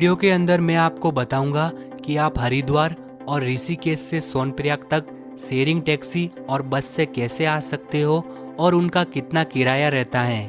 Video के अंदर मैं आपको बताऊंगा कि आप हरिद्वार और ऋषिकेश से सोनप्रयाग तक शेयरिंग टैक्सी और बस से कैसे आ सकते हो और उनका कितना किराया रहता है।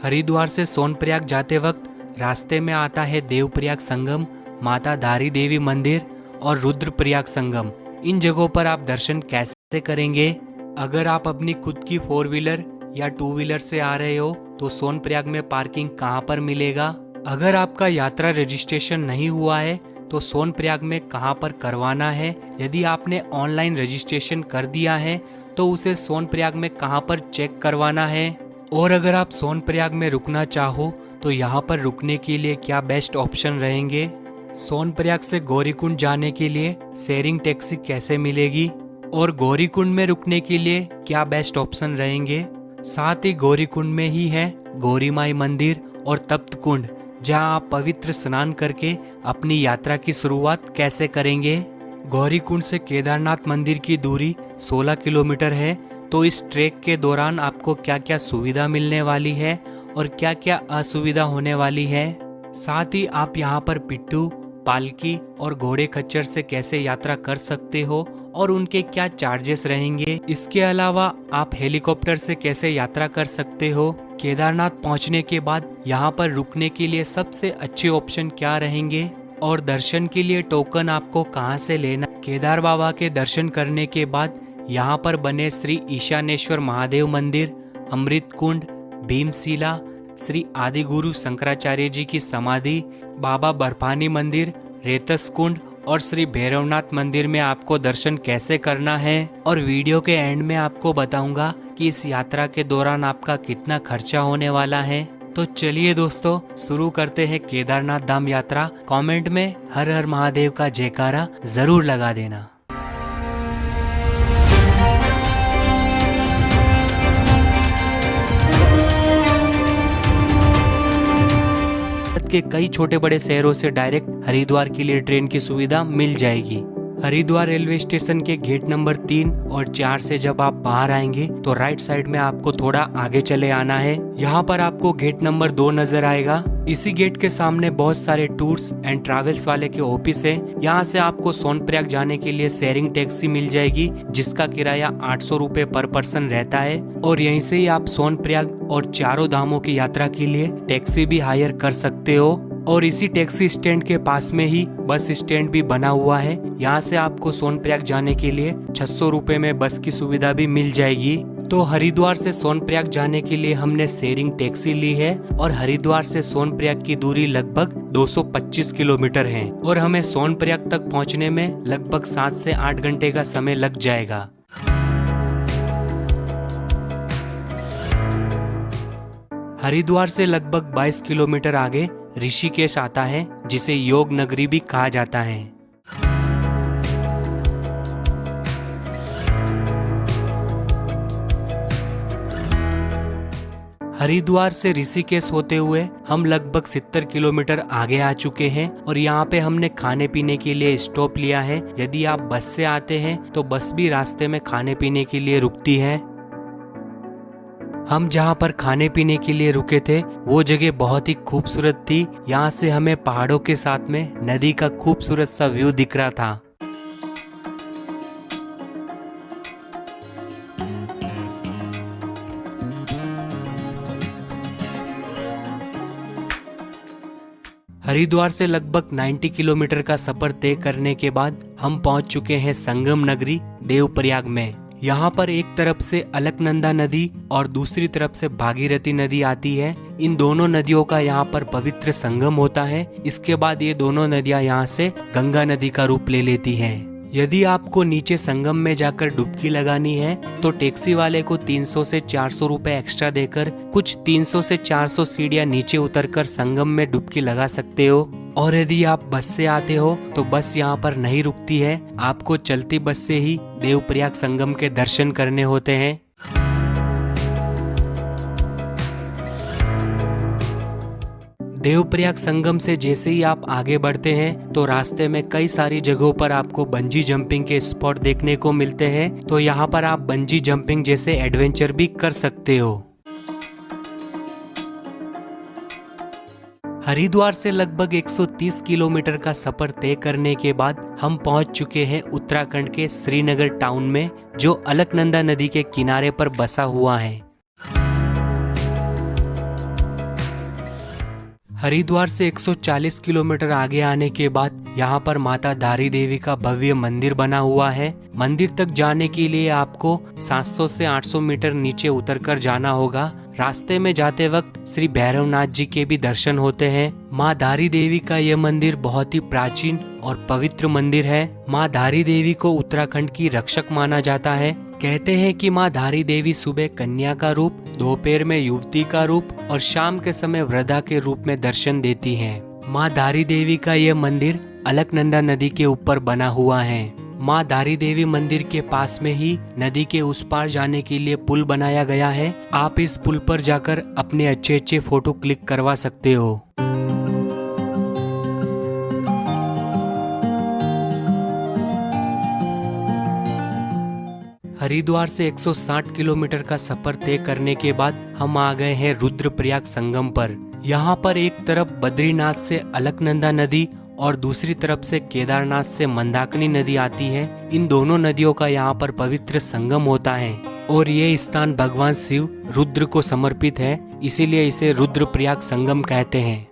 हरिद्वार से सोनप्रयाग जाते वक्त रास्ते में आता है देवप्रयाग संगम, माता धारी देवी मंदिर और रुद्रप्रयाग संगम। इन जगहों पर आप दर्शन कैसे करेंगे? अगर आप अपनी खुद की 4 व्हीलर या 2 व्हीलर से आ रहे हो तो सोनप्रयाग में पार्किंग कहाँ पर मिलेगा? अगर आपका यात्रा रजिस्ट्रेशन नहीं हुआ है तो सोनप्रयाग में कहाँ पर करवाना है? यदि आपने ऑनलाइन रजिस्ट्रेशन कर दिया है तो उसे सोनप्रयाग में कहाँ पर चेक करवाना है? और अगर आप सोनप्रयाग में रुकना चाहो तो यहाँ पर रुकने के लिए क्या बेस्ट ऑप्शन रहेंगे? सोनप्रयाग से गौरीकुंड जाने के लिए शेयरिंग टैक्सी कैसे मिलेगी और गौरीकुंड में रुकने के लिए क्या बेस्ट ऑप्शन रहेंगे? साथ ही गौरीकुंड में ही है गौरी माई मंदिर और तप्त कुंड, जहां आप पवित्र स्नान करके अपनी यात्रा की शुरुआत कैसे करेंगे। गौरीकुंड से केदारनाथ मंदिर की दूरी 16 किलोमीटर है, तो इस ट्रैक के दौरान आपको क्या क्या सुविधा मिलने वाली है और क्या क्या असुविधा होने वाली है। साथ ही आप यहाँ पर पिट्ठू, पालकी और घोड़े खच्चर से कैसे यात्रा कर सकते हो और उनके क्या चार्जेस रहेंगे। इसके अलावा आप हेलीकॉप्टर से कैसे यात्रा कर सकते हो। केदारनाथ पहुंचने के बाद यहाँ पर रुकने के लिए सबसे अच्छे ऑप्शन क्या रहेंगे और दर्शन के लिए टोकन आपको कहाँ से लेना। केदार बाबा के दर्शन करने के बाद यहाँ पर बने श्री ईशानेश्वर महादेव मंदिर, अमृत कुंड, भीमशिला, श्री आदिगुरु शंकराचार्य जी की समाधि, बाबा बर्फानी मंदिर, रेतस कुंड और श्री भैरवनाथ मंदिर में आपको दर्शन कैसे करना है। और वीडियो के एंड में आपको बताऊंगा कि इस यात्रा के दौरान आपका कितना खर्चा होने वाला है। तो चलिए दोस्तों, शुरू करते हैं केदारनाथ धाम यात्रा। कमेंट में हर हर महादेव का जयकारा जरूर लगा देना। के कई छोटे बड़े शहरों से डायरेक्ट हरिद्वार के लिए ट्रेन की सुविधा मिल जाएगी। हरिद्वार रेलवे स्टेशन के गेट नंबर 3 और 4 से जब आप बाहर आएंगे तो राइट साइड में आपको थोड़ा आगे चले आना है। यहाँ पर आपको गेट नंबर 2 नजर आएगा। इसी गेट के सामने बहुत सारे टूर्स एंड ट्रैवल्स वाले के ऑफिस है। यहाँ से आपको सोनप्रयाग जाने के लिए शेयरिंग टैक्सी मिल जाएगी, जिसका किराया 800 रुपए पर पर्सन रहता है। और यहीं से ही आप सोनप्रयाग और चारों धामों की यात्रा के लिए टैक्सी भी हायर कर सकते हो। और इसी टैक्सी स्टैंड के पास में ही बस स्टैंड भी बना हुआ है। यहाँ से आपको सोनप्रयाग जाने के लिए 600 रुपए में बस की सुविधा भी मिल जाएगी। तो हरिद्वार से सोनप्रयाग जाने के लिए हमने शेयरिंग टैक्सी ली है और हरिद्वार से सोनप्रयाग की दूरी लगभग 225 किलोमीटर है और हमें सोनप्रयाग तक पहुँचने में लगभग 7 से 8 घंटे का समय लग जाएगा। हरिद्वार से लगभग 22 किलोमीटर आगे ऋषिकेश आता है, जिसे योग नगरी भी कहा जाता है। हरिद्वार से ऋषिकेश होते हुए हम लगभग 70 किलोमीटर आगे आ चुके हैं और यहाँ पे हमने खाने पीने के लिए स्टॉप लिया है। यदि आप बस से आते हैं तो बस भी रास्ते में खाने पीने के लिए रुकती है। हम जहाँ पर खाने पीने के लिए रुके थे वो जगह बहुत ही खूबसूरत थी। यहाँ से हमें पहाड़ों के साथ में नदी का खूबसूरत सा व्यू दिख रहा था। हरिद्वार से लगभग 90 किलोमीटर का सफर तय करने के बाद हम पहुंच चुके हैं संगम नगरी देवप्रयाग में। यहाँ पर एक तरफ से अलकनंदा नदी और दूसरी तरफ से भागीरथी नदी आती है। इन दोनों नदियों का यहाँ पर पवित्र संगम होता है। इसके बाद ये दोनों नदियाँ यहाँ से गंगा नदी का रूप ले लेती हैं। यदि आपको नीचे संगम में जाकर डुबकी लगानी है तो टैक्सी वाले को 300 से 400 रुपए एक्स्ट्रा देकर कुछ 300 से 400 सीढ़ियाँ नीचे उतरकर संगम में डुबकी लगा सकते हो। और यदि आप बस से आते हो तो बस यहाँ पर नहीं रुकती है, आपको चलती बस से ही देवप्रयाग संगम के दर्शन करने होते हैं। देवप्रयाग संगम से जैसे ही आप आगे बढ़ते हैं तो रास्ते में कई सारी जगहों पर आपको बंजी जंपिंग के स्पॉट देखने को मिलते हैं। तो यहाँ पर आप बंजी जंपिंग जैसे एडवेंचर भी कर सकते हो। हरिद्वार से लगभग 130 किलोमीटर का सफर तय करने के बाद हम पहुंच चुके हैं उत्तराखंड के श्रीनगर टाउन में, जो अलकनंदा नदी के किनारे पर बसा हुआ है। हरिद्वार से 140 किलोमीटर आगे आने के बाद यहाँ पर माता धारी देवी का भव्य मंदिर बना हुआ है। मंदिर तक जाने के लिए आपको 700 से 800 मीटर नीचे उतरकर जाना होगा। रास्ते में जाते वक्त श्री भैरवनाथ जी के भी दर्शन होते हैं। माँ धारी देवी का यह मंदिर बहुत ही प्राचीन और पवित्र मंदिर है। माँ धारी देवी को उत्तराखंड की रक्षक माना जाता है। कहते हैं कि माँ धारी देवी सुबह कन्या का रूप, दोपहर में युवती का रूप और शाम के समय वृद्धा के रूप में दर्शन देती हैं। माँ धारी देवी का यह मंदिर अलकनंदा नदी के ऊपर बना हुआ है। माँ धारी देवी मंदिर के पास में ही नदी के उस पार जाने के लिए पुल बनाया गया है। आप इस पुल पर जाकर अपने अच्छे फोटो क्लिक करवा सकते हो। हरिद्वार से 160 किलोमीटर का सफर तय करने के बाद हम आ गए हैं रुद्रप्रयाग संगम पर। यहाँ पर एक तरफ बद्रीनाथ से अलकनंदा नदी और दूसरी तरफ से केदारनाथ से मंदाकिनी नदी आती है। इन दोनों नदियों का यहाँ पर पवित्र संगम होता है और ये स्थान भगवान शिव रुद्र को समर्पित है, इसीलिए इसे रुद्रप्रयाग संगम कहते हैं।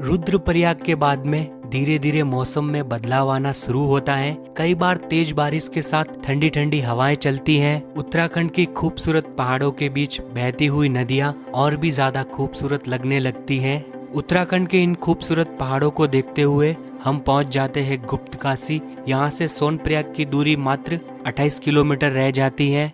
रुद्रप्रयाग के बाद में धीरे धीरे मौसम में बदलाव आना शुरू होता है। कई बार तेज बारिश के साथ ठंडी ठंडी हवाएं चलती हैं। उत्तराखंड की खूबसूरत पहाड़ों के बीच बहती हुई नदियां और भी ज्यादा खूबसूरत लगने लगती हैं। उत्तराखंड के इन खूबसूरत पहाड़ों को देखते हुए हम पहुंच जाते हैं गुप्तकाशी। यहाँ से सोनप्रयाग की दूरी मात्र 28 किलोमीटर रह जाती है।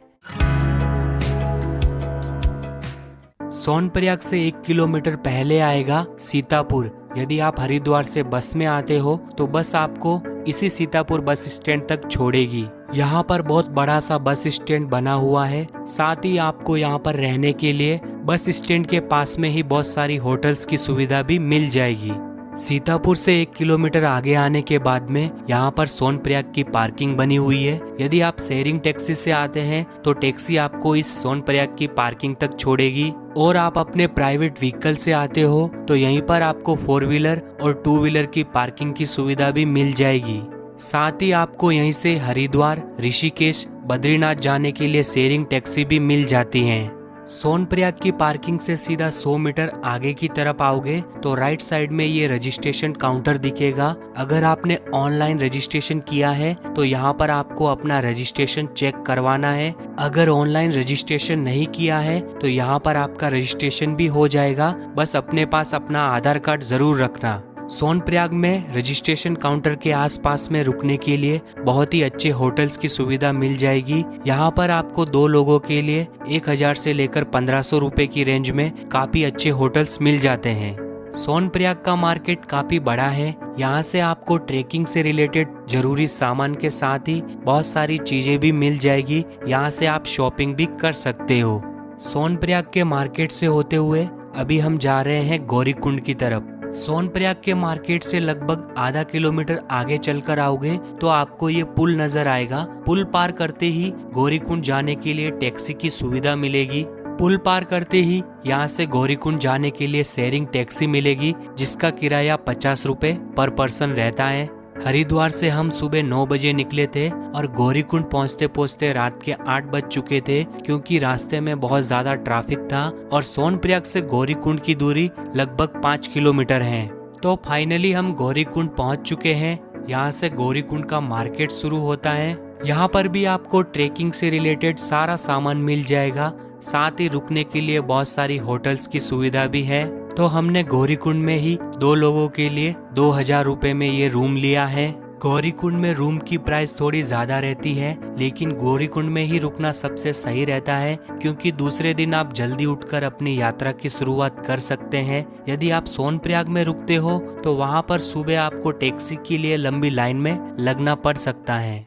सोनप्रयाग से 1 किलोमीटर पहले आएगा सीतापुर। यदि आप हरिद्वार से बस में आते हो तो बस आपको इसी सीतापुर बस स्टैंड तक छोड़ेगी। यहाँ पर बहुत बड़ा सा बस स्टैंड बना हुआ है। साथ ही आपको यहाँ पर रहने के लिए बस स्टैंड के पास में ही बहुत सारी होटल्स की सुविधा भी मिल जाएगी। सीतापुर से 1 किलोमीटर आगे आने के बाद में यहाँ पर सोनप्रयाग की पार्किंग बनी हुई है। यदि आप शेयरिंग टैक्सी से आते हैं तो टैक्सी आपको इस सोनप्रयाग की पार्किंग तक छोड़ेगी, और आप अपने प्राइवेट व्हीकल से आते हो तो यहीं पर आपको 4 व्हीलर और 2 व्हीलर की पार्किंग की सुविधा भी मिल जाएगी। साथ ही आपको यहीं से हरिद्वार, ऋषिकेश, बद्रीनाथ जाने के लिए शेयरिंग टैक्सी भी मिल जाती हैं। सोनप्रयाग की पार्किंग से सीधा 100 मीटर आगे की तरफ आओगे तो राइट साइड में ये रजिस्ट्रेशन काउंटर दिखेगा। अगर आपने ऑनलाइन रजिस्ट्रेशन किया है तो यहाँ पर आपको अपना रजिस्ट्रेशन चेक करवाना है। अगर ऑनलाइन रजिस्ट्रेशन नहीं किया है तो यहाँ पर आपका रजिस्ट्रेशन भी हो जाएगा, बस अपने पास अपना आधार कार्ड जरूर रखना। सोनप्रयाग में रजिस्ट्रेशन काउंटर के आसपास में रुकने के लिए बहुत ही अच्छे होटल्स की सुविधा मिल जाएगी। यहाँ पर आपको 2 लोगों के लिए 1000 से लेकर 1500 रुपए की रेंज में काफी अच्छे होटल्स मिल जाते हैं। सोनप्रयाग का मार्केट काफी बड़ा है। यहाँ से आपको ट्रेकिंग से रिलेटेड जरूरी सामान के साथ ही बहुत सारी चीजें भी मिल जाएगी। यहाँ से आप शॉपिंग भी कर सकते हो। सोनप्रयाग के मार्केट से होते हुए अभी हम जा रहे हैं गौरीकुंड की तरफ। सोनप्रयाग के मार्केट से लगभग आधा किलोमीटर आगे चलकर आओगे तो आपको ये पुल नजर आएगा। पुल पार करते ही गौरीकुंड जाने के लिए टैक्सी की सुविधा मिलेगी। पुल पार करते ही यहाँ से गौरीकुंड जाने के लिए शेयरिंग टैक्सी मिलेगी, जिसका किराया 50 रुपए पर पर्सन रहता है। हरिद्वार से हम सुबह 9 बजे निकले थे और गौरीकुंड पहुँचते पहुँचते रात के 8 बज चुके थे, क्योंकि रास्ते में बहुत ज्यादा ट्रैफिक था और सोनप्रयाग से गौरीकुंड की दूरी लगभग 5 किलोमीटर है। तो फाइनली हम गौरीकुंड पहुँच चुके हैं। यहाँ से गौरीकुंड का मार्केट शुरू होता है। यहाँ पर भी आपको ट्रेकिंग से रिलेटेड सारा सामान मिल जाएगा। साथ ही रुकने के लिए बहुत सारी होटल्स की सुविधा भी है। तो हमने गौरीकुंड में ही 2 लोगों के लिए 2000 रुपए में ये रूम लिया है। गौरीकुंड में रूम की प्राइस थोड़ी ज्यादा रहती है, लेकिन गौरीकुंड में ही रुकना सबसे सही रहता है, क्योंकि दूसरे दिन आप जल्दी उठकर अपनी यात्रा की शुरुआत कर सकते हैं। यदि आप सोनप्रयाग में रुकते हो तो वहाँ पर सुबह आपको टैक्सी के लिए लंबी लाइन में लगना पड़ सकता है।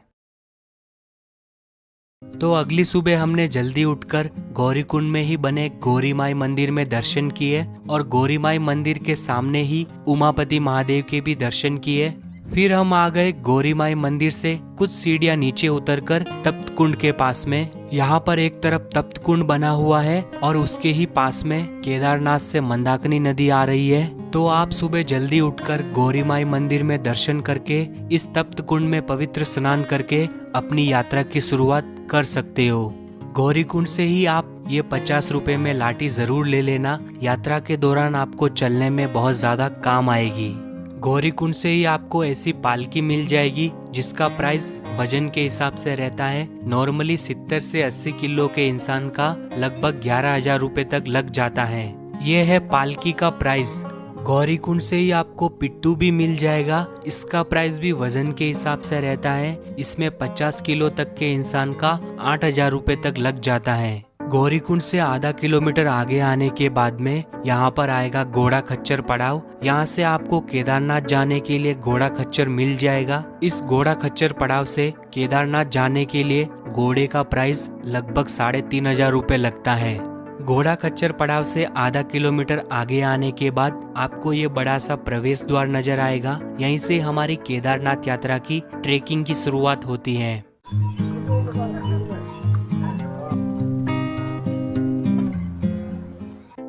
तो अगली सुबह हमने जल्दी उठकर गौरीकुंड में ही बने गौरी माई मंदिर में दर्शन किए और गौरी माई मंदिर के सामने ही उमापति महादेव के भी दर्शन किए। फिर हम आ गए गौरी माई मंदिर से कुछ सीढ़ियां नीचे उतरकर तप्त कुंड के पास में। यहाँ पर एक तरफ तप्त कुंड बना हुआ है और उसके ही पास में केदारनाथ से मंदाकिनी नदी आ रही है। तो आप सुबह जल्दी उठकर गौरी माई मंदिर में दर्शन करके इस तप्त कुंड में पवित्र स्नान करके अपनी यात्रा की शुरुआत कर सकते हो। गौरी कुंड से ही आप ये 50 रुपए में लाठी जरूर ले लेना, यात्रा के दौरान आपको चलने में बहुत ज्यादा काम आएगी। गौरी कुंड से ही आपको ऐसी पालकी मिल जाएगी जिसका प्राइस वजन के हिसाब से रहता है। नॉर्मली 70 से 80 किलो के इंसान का लगभग 11,000 रुपए तक लग जाता है। ये है पालकी का प्राइस। गौरी कुंड से ही आपको पिट्टू भी मिल जाएगा, इसका प्राइस भी वजन के हिसाब से रहता है। इसमें 50 किलो तक के इंसान का 8,000 रुपए तक लग जाता है। गौरी कुंड से आधा किलोमीटर आगे आने के बाद में यहाँ पर आएगा घोड़ा खच्चर पड़ाव। यहाँ से आपको केदारनाथ जाने के लिए घोड़ा खच्चर मिल जाएगा। इस घोड़ा खच्चर पड़ाव से केदारनाथ जाने के लिए घोड़े का प्राइस लगभग 3,500 रुपए लगता है। घोड़ा खच्चर पड़ाव से आधा किलोमीटर आगे आने के बाद आपको ये बड़ा सा प्रवेश द्वार नजर आएगा। यहीं से हमारी केदारनाथ यात्रा की ट्रेकिंग की शुरुआत होती है।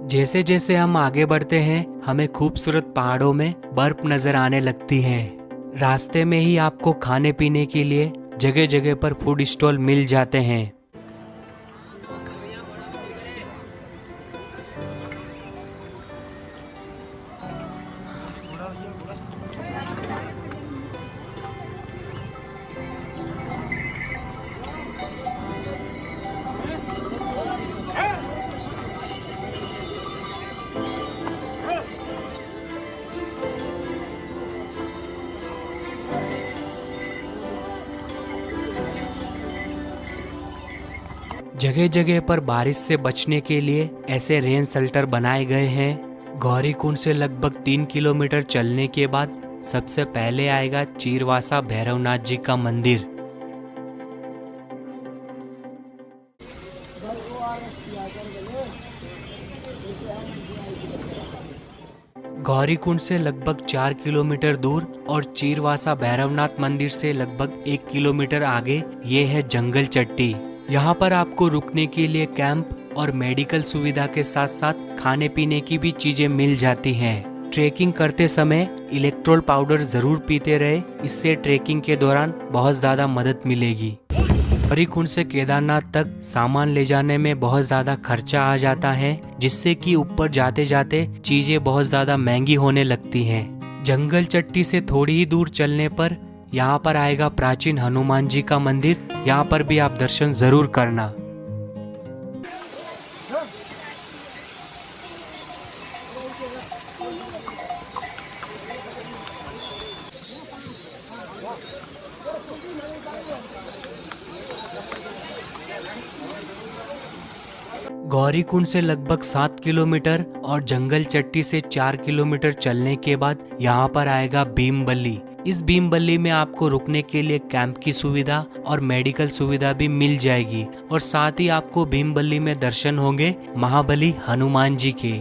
जैसे जैसे हम आगे बढ़ते हैं हमें खूबसूरत पहाड़ों में बर्फ नजर आने लगती है। रास्ते में ही आपको खाने पीने के लिए जगह जगह पर फूड स्टॉल मिल जाते हैं। जगह जगह पर बारिश से बचने के लिए ऐसे रेन शेल्टर बनाए गए हैं। गौरी कुंड से लगभग 3 किलोमीटर चलने के बाद सबसे पहले आएगा चीरवासा भैरवनाथ जी का मंदिर। गौरी कुंड से लगभग 4 किलोमीटर दूर और चीरवासा भैरवनाथ मंदिर से लगभग 1 किलोमीटर आगे ये है जंगल चट्टी। यहाँ पर आपको रुकने के लिए कैंप और मेडिकल सुविधा के साथ साथ खाने पीने की भी चीजें मिल जाती हैं। ट्रेकिंग करते समय इलेक्ट्रोल पाउडर जरूर पीते रहे, इससे ट्रेकिंग के दौरान बहुत ज्यादा मदद मिलेगी। गौरी कुंड से केदारनाथ तक सामान ले जाने में बहुत ज्यादा खर्चा आ जाता है, जिससे कि ऊपर जाते जाते चीजें बहुत ज्यादा महंगी होने लगती हैं। जंगल चट्टी से थोड़ी ही दूर चलने पर यहाँ पर आएगा प्राचीन हनुमान जी का मंदिर। यहाँ पर भी आप दर्शन जरूर करना। गौरी कुंड से लगभग 7 किलोमीटर और जंगल चट्टी से 4 किलोमीटर चलने के बाद यहाँ पर आएगा भीमबल्ली। इस भीमबल्ली में आपको रुकने के लिए कैंप की सुविधा और मेडिकल सुविधा भी मिल जाएगी और साथ ही आपको भीमबल्ली में दर्शन होंगे महाबली हनुमान जी के।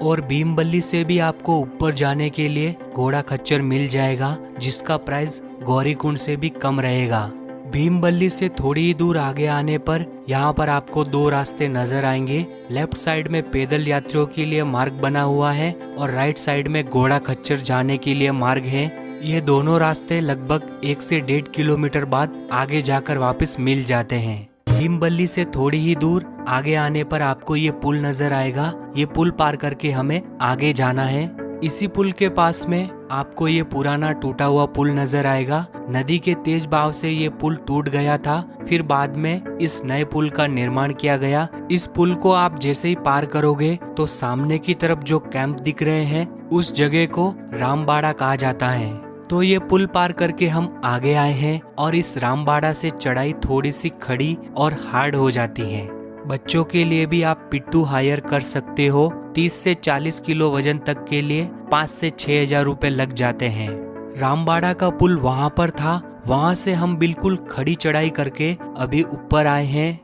और भीमबल्ली से भी आपको ऊपर जाने के लिए घोड़ा खच्चर मिल जाएगा, जिसका प्राइस गौरी कुंड से भी कम रहेगा। भीमबल्ली से थोड़ी ही दूर आगे आने पर यहाँ पर आपको 2 रास्ते नजर आएंगे। लेफ्ट साइड में पैदल यात्रियों के लिए मार्ग बना हुआ है और राइट साइड में घोड़ा खच्चर जाने के लिए मार्ग है। ये दोनों रास्ते लगभग 1 से 1.5 किलोमीटर बाद आगे जाकर वापस मिल जाते हैं। भीमबल्ली से थोड़ी ही दूर आगे आने पर आपको ये पुल नजर आएगा। ये पुल पार करके हमें आगे जाना है। इसी पुल के पास में आपको ये पुराना टूटा हुआ पुल नजर आएगा। नदी के तेज बहाव से ये पुल टूट गया था, फिर बाद में इस नए पुल का निर्माण किया गया। इस पुल को आप जैसे ही पार करोगे तो सामने की तरफ जो कैंप दिख रहे हैं उस जगह को रामबाड़ा कहा जाता है। तो ये पुल पार करके हम आगे आए हैं और इस रामबाड़ा से चढ़ाई थोड़ी सी खड़ी और हार्ड हो जाती है। बच्चों के लिए भी आप पिट्टू हायर कर सकते हो। 30 से 40 किलो वजन तक के लिए 5 से 6,000 रुपए लग जाते हैं। रामबाड़ा का पुल वहां पर था, वहां से हम बिल्कुल खड़ी चढ़ाई करके अभी ऊपर आए हैं।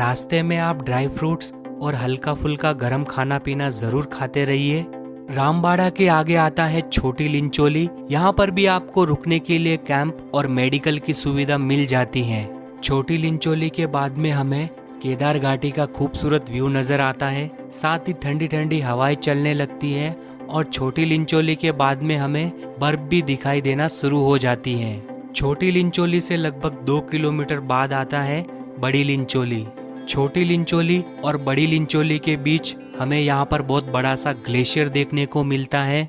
रास्ते में आप ड्राई फ्रूट्स और हल्का फुल्का गर्म खाना पीना जरूर खाते रहिए। रामबाड़ा के आगे आता है छोटी लिंचोली। यहाँ पर भी आपको रुकने के लिए कैंप और मेडिकल की सुविधा मिल जाती है। छोटी लिंचोली के बाद में हमें केदार घाटी का खूबसूरत व्यू नजर आता है, साथ ही ठंडी ठंडी हवाएं चलने लगती है और छोटी लिंचोली के बाद में हमें बर्फ भी दिखाई देना शुरू हो जाती है। छोटी लिंचोली से लगभग 2 किलोमीटर बाद आता है बड़ी लिंचोली। छोटी लिंचोली और बड़ी लिंचोली के बीच हमें यहाँ पर बहुत बड़ा सा ग्लेशियर देखने को मिलता है।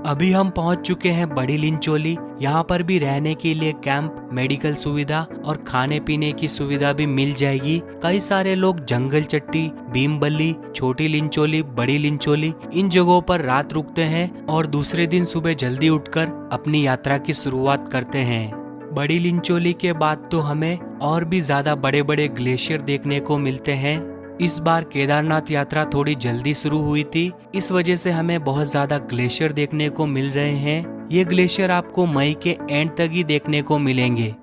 अभी हम पहुंच चुके हैं बड़ी लिंचोली। यहाँ पर भी रहने के लिए कैंप, मेडिकल सुविधा और खाने पीने की सुविधा भी मिल जाएगी। कई सारे लोग जंगल चट्टी, भीमबल्ली, छोटी लिंचोली, बड़ी लिंचोली इन जगहों पर रात रुकते हैं और दूसरे दिन सुबह जल्दी उठकर अपनी यात्रा की शुरुआत करते हैं। बड़ी लिंचोली के बाद तो हमें और भी ज्यादा बड़े बड़े ग्लेशियर देखने को मिलते हैं। इस बार केदारनाथ यात्रा थोड़ी जल्दी शुरू हुई थी, इस वजह से हमें बहुत ज्यादा ग्लेशियर देखने को मिल रहे हैं। ये ग्लेशियर आपको मई के एंड तक ही देखने को मिलेंगे।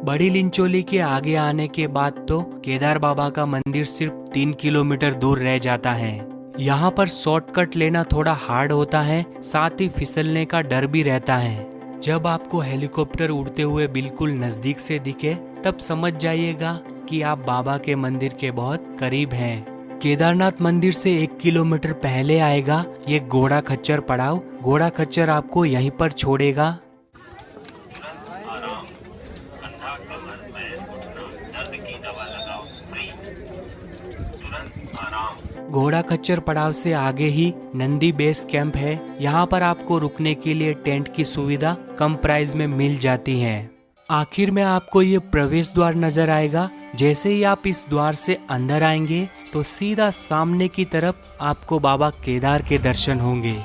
बड़ी लिंचोली के आगे आने के बाद तो केदार बाबा का मंदिर सिर्फ 3 किलोमीटर दूर रह जाता है। यहाँ पर शॉर्टकट लेना थोड़ा हार्ड होता है, साथ ही फिसलने का डर भी रहता है। जब आपको हेलीकॉप्टर उड़ते हुए बिल्कुल नजदीक से दिखे तब समझ जाइएगा कि आप बाबा के मंदिर के बहुत करीब हैं। केदारनाथ मंदिर से 1 किलोमीटर पहले आएगा ये घोड़ा खच्चर पड़ाव। घोड़ा खच्चर आपको यहीं पर छोड़ेगा। घोड़ा खच्चर पड़ाव से आगे ही नंदी बेस कैंप है। यहाँ पर आपको रुकने के लिए टेंट की सुविधा कम प्राइस में मिल जाती है। आखिर में आपको ये प्रवेश द्वार नजर आएगा। जैसे ही आप इस द्वार से अंदर आएंगे तो सीधा सामने की तरफ आपको बाबा केदार के दर्शन होंगे।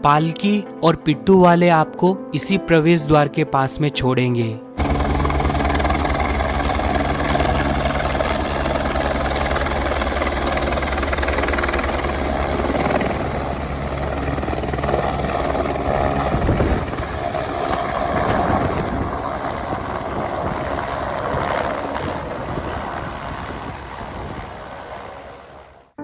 पालकी और पिट्टू वाले आपको इसी प्रवेश द्वार के पास में छोड़ेंगे।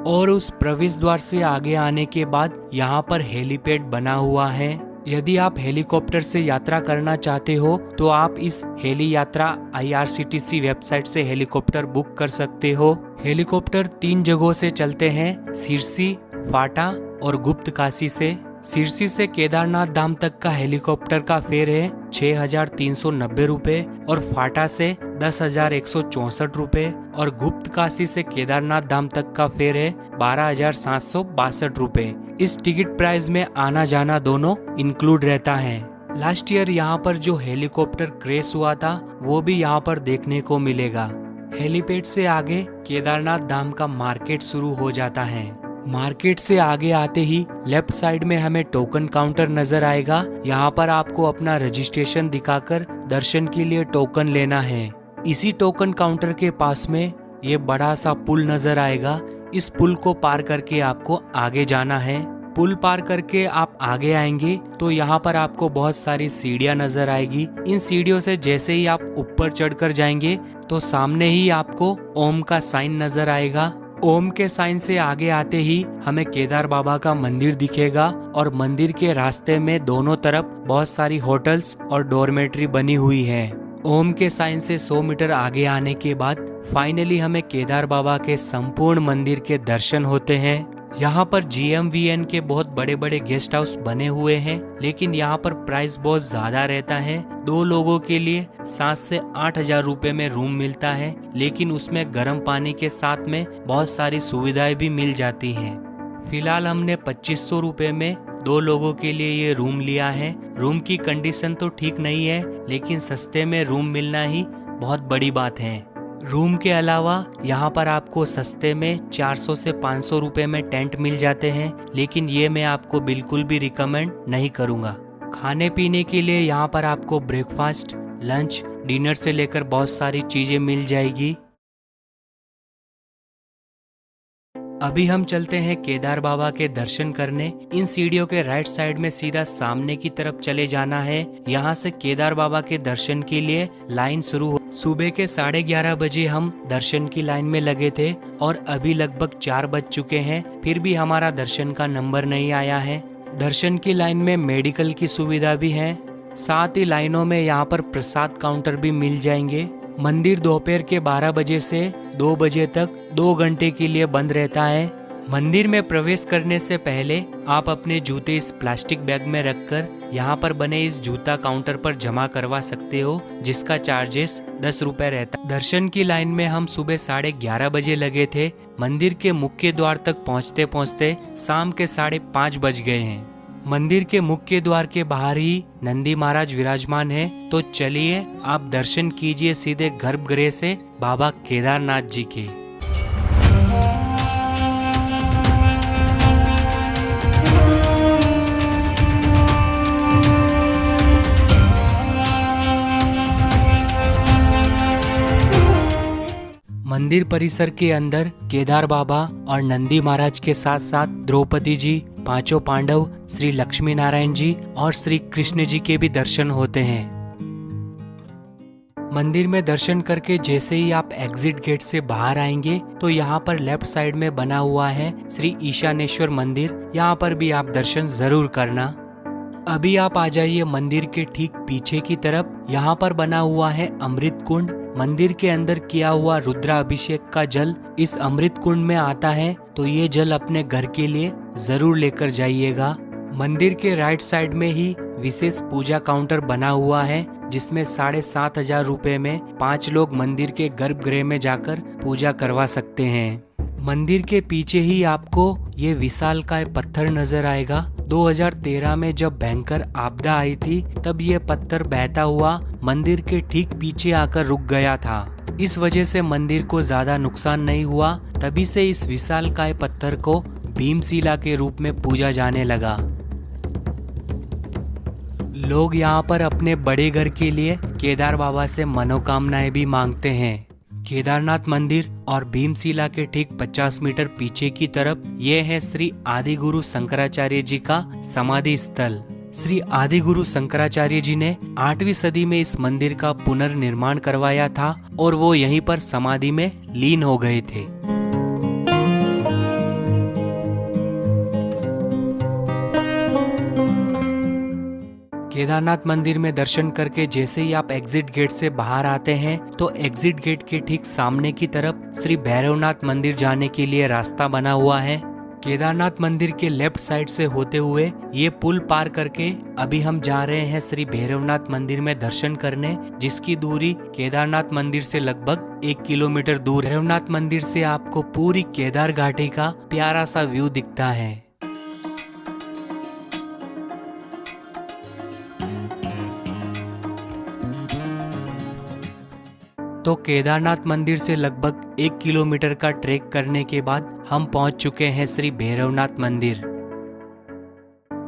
और उस प्रवेश द्वार से आगे आने के बाद यहाँ पर हेलीपैड बना हुआ है। यदि आप हेलीकॉप्टर से यात्रा करना चाहते हो तो आप इस हेली यात्रा IRCTC वेबसाइट से हेलीकॉप्टर बुक कर सकते हो। हेलीकॉप्टर 3 जगहों से चलते हैं, सिरसी, फाटा और गुप्त काशी से। सिरसी से केदारनाथ धाम तक का हेलीकॉप्टर का फेयर है 6,390 रुपए और फाटा से 10,164 रुपए और गुप्त काशी से केदारनाथ धाम तक का फेयर है 12,762 रुपए। इस टिकट प्राइस में आना जाना दोनों इंक्लूड रहता है। लास्ट ईयर यहाँ पर जो हेलीकॉप्टर क्रैश हुआ था वो भी यहाँ पर देखने को मिलेगा। हेलीपैड से आगे केदारनाथ धाम का मार्केट शुरू हो जाता है। मार्केट से आगे आते ही लेफ्ट साइड में हमें टोकन काउंटर नजर आएगा। यहाँ पर आपको अपना रजिस्ट्रेशन दिखाकर दर्शन के लिए टोकन लेना है। इसी टोकन काउंटर के पास में ये बड़ा सा पुल नजर आएगा। इस पुल को पार करके आपको आगे जाना है। पुल पार करके आप आगे आएंगे तो यहाँ पर आपको बहुत सारी सीढ़ियाँ नजर आएगी। इन सीढ़ियों से जैसे ही आप ऊपर चढ़कर जाएंगे तो सामने ही आपको ओम का साइन नजर आएगा। ओम के साइन से आगे आते ही हमें केदार बाबा का मंदिर दिखेगा और मंदिर के रास्ते में दोनों तरफ बहुत सारी होटल्स और डॉर्मेट्री बनी हुई है। ओम के साइन से 100 मीटर आगे आने के बाद फाइनली हमें केदार बाबा के संपूर्ण मंदिर के दर्शन होते हैं। यहाँ पर GMVN के बहुत बड़े बड़े गेस्ट हाउस बने हुए हैं, लेकिन यहाँ पर प्राइस बहुत ज्यादा रहता है। 2 लोगों के लिए 7 से 8 हजार रुपए में रूम मिलता है, लेकिन उसमें गर्म पानी के साथ में बहुत सारी सुविधाएं भी मिल जाती हैं। फिलहाल हमने 2500 रुपए में 2 लोगों के लिए ये रूम लिया है। रूम की कंडीशन तो ठीक नहीं है, लेकिन सस्ते में रूम मिलना ही बहुत बड़ी बात है। रूम के अलावा यहाँ पर आपको सस्ते में 400 से 500 रुपए में टेंट मिल जाते हैं, लेकिन ये मैं आपको बिल्कुल भी रिकमेंड नहीं करूँगा। खाने पीने के लिए यहाँ पर आपको ब्रेकफास्ट, लंच, डिनर से लेकर बहुत सारी चीजें मिल जाएगी। अभी हम चलते हैं केदार बाबा के दर्शन करने। इन सीढ़ियों के राइट साइड में सीधा सामने की तरफ चले जाना है। यहाँ से केदार बाबा के दर्शन के लिए लाइन शुरू हो। सुबह के 11:30 बजे हम दर्शन की लाइन में लगे थे और अभी लगभग 4 बज चुके हैं, फिर भी हमारा दर्शन का नंबर नहीं आया है। दर्शन की लाइन में मेडिकल की सुविधा भी है, साथ ही लाइनों में यहाँ पर प्रसाद काउंटर भी मिल जाएंगे। मंदिर दोपहर के 12 बजे से 2 बजे तक 2 घंटे के लिए बंद रहता है। मंदिर में प्रवेश करने से पहले आप अपने जूते इस प्लास्टिक बैग में रखकर यहाँ पर बने इस जूता काउंटर पर जमा करवा सकते हो, जिसका चार्जेस 10 रुपए रहता है। दर्शन की लाइन में हम सुबह 11:30 बजे लगे थे। मंदिर के मुख्य द्वार तक पहुँचते पहुँचते शाम के 5:30 बज गए हैं। मंदिर के मुख्य द्वार के बाहर ही नंदी महाराज विराजमान है, तो चलिए आप दर्शन कीजिए सीधे गर्भगृह से बाबा केदारनाथ जी के। मंदिर परिसर के अंदर केदार बाबा और नंदी महाराज के साथ साथ द्रौपदी जी, 5 पांडव, श्री लक्ष्मी नारायण जी और श्री कृष्ण जी के भी दर्शन होते हैं। मंदिर में दर्शन करके जैसे ही आप एग्जिट गेट से बाहर आएंगे तो यहाँ पर लेफ्ट साइड में बना हुआ है श्री ईशानेश्वर मंदिर। यहाँ पर भी आप दर्शन जरूर करना। अभी आप आ जाइए मंदिर के ठीक पीछे की तरफ। यहाँ पर बना हुआ है अमृत कुंड। मंदिर के अंदर किया हुआ रुद्राभिषेक का जल इस अमृत कुंड में आता है, तो ये जल अपने घर के लिए जरूर लेकर जाइएगा। मंदिर के राइट साइड में ही विशेष पूजा काउंटर बना हुआ है, जिसमें 7,500 रुपए में 5 लोग मंदिर के गर्भगृह में जाकर पूजा करवा सकते हैं। मंदिर के पीछे ही आपको ये विशालकाय पत्थर नजर आएगा। 2013 में जब भयंकर आपदा आई थी, तब ये पत्थर बहता हुआ मंदिर के ठीक पीछे आकर रुक गया था। इस वजह से मंदिर को ज्यादा नुकसान नहीं हुआ, तभी से इस विशालकाय पत्थर को भीमशिला के रूप में पूजा जाने लगा। लोग यहाँ पर अपने बड़े घर के लिए केदार बाबा से मनोकामनाएं भी मांगते हैं। केदारनाथ मंदिर और भीमशिला के ठीक 50 मीटर पीछे की तरफ ये है श्री आदिगुरु शंकराचार्य जी का समाधि स्थल। श्री आदिगुरु शंकराचार्य जी ने 8वीं सदी में इस मंदिर का पुनर्निर्माण करवाया था और वो यहीं पर समाधि में लीन हो गए थे। केदारनाथ मंदिर में दर्शन करके जैसे ही आप एग्जिट गेट से बाहर आते हैं, तो एग्जिट गेट के ठीक सामने की तरफ श्री भैरवनाथ मंदिर जाने के लिए रास्ता बना हुआ है। केदारनाथ मंदिर के लेफ्ट साइड से होते हुए ये पुल पार करके अभी हम जा रहे हैं श्री भैरवनाथ मंदिर में दर्शन करने, जिसकी दूरी केदारनाथ मंदिर से लगभग 1 किलोमीटर दूर है। भैरवनाथ मंदिर से आपको पूरी केदार घाटी का प्यारा सा व्यू दिखता है। तो केदारनाथ मंदिर से लगभग 1 किलोमीटर का ट्रेक करने के बाद हम पहुंच चुके हैं श्री भैरवनाथ मंदिर।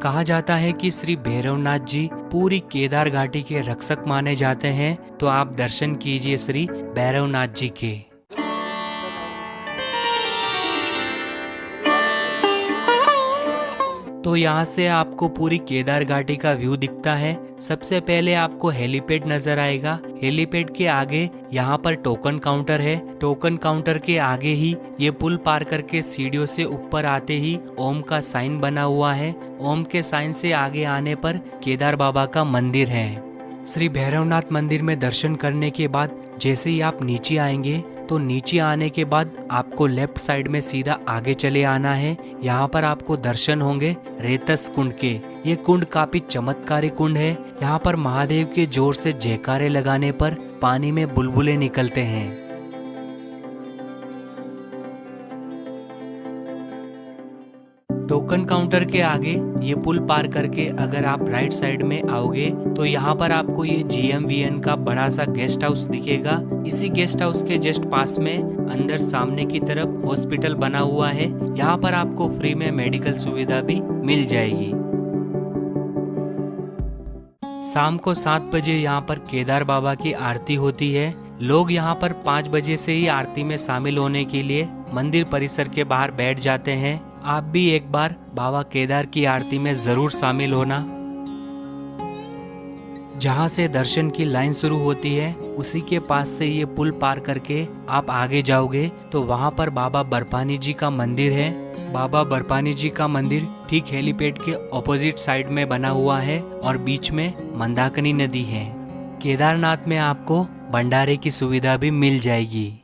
कहा जाता है कि श्री भैरवनाथ जी पूरी केदार घाटी के रक्षक माने जाते हैं, तो आप दर्शन कीजिए श्री भैरवनाथ जी के। तो यहाँ से आपको पूरी केदार घाटी का व्यू दिखता है। सबसे पहले आपको हेलीपैड नजर आएगा। हेलीपैड के आगे यहाँ पर टोकन काउंटर है। टोकन काउंटर के आगे ही ये पुल पार करके सीढ़ियों से ऊपर आते ही ओम का साइन बना हुआ है। ओम के साइन से आगे आने पर केदार बाबा का मंदिर है। श्री भैरवनाथ मंदिर में दर्शन करने के बाद जैसे ही आप नीचे आएंगे, तो नीचे आने के बाद आपको लेफ्ट साइड में सीधा आगे चले आना है। यहाँ पर आपको दर्शन होंगे रेतस कुंड के। ये कुंड काफी चमत्कारी कुंड है। यहाँ पर महादेव के जोर से जयकारे लगाने पर पानी में बुलबुले निकलते हैं। टोकन काउंटर के आगे ये पुल पार करके अगर आप राइट साइड में आओगे तो यहाँ पर आपको ये GMVN का बड़ा सा गेस्ट हाउस दिखेगा। इसी गेस्ट हाउस के जस्ट पास में अंदर सामने की तरफ हॉस्पिटल बना हुआ है। यहाँ पर आपको फ्री में मेडिकल सुविधा भी मिल जाएगी। शाम को 7 बजे यहाँ पर केदार बाबा की आरती होती है। लोग यहाँ पर 5 बजे से ही आरती में शामिल होने के लिए मंदिर परिसर के बाहर बैठ जाते हैं। आप भी एक बार बाबा केदार की आरती में जरूर शामिल होना। जहाँ से दर्शन की लाइन शुरू होती है उसी के पास से ये पुल पार करके आप आगे जाओगे तो वहाँ पर बाबा बर्फानी जी का मंदिर है। बाबा बर्फानी जी का मंदिर ठीक हेलीपैड के ऑपोजिट साइड में बना हुआ है और बीच में मंदाकिनी नदी है। केदारनाथ में आपको भंडारे की सुविधा भी मिल जाएगी।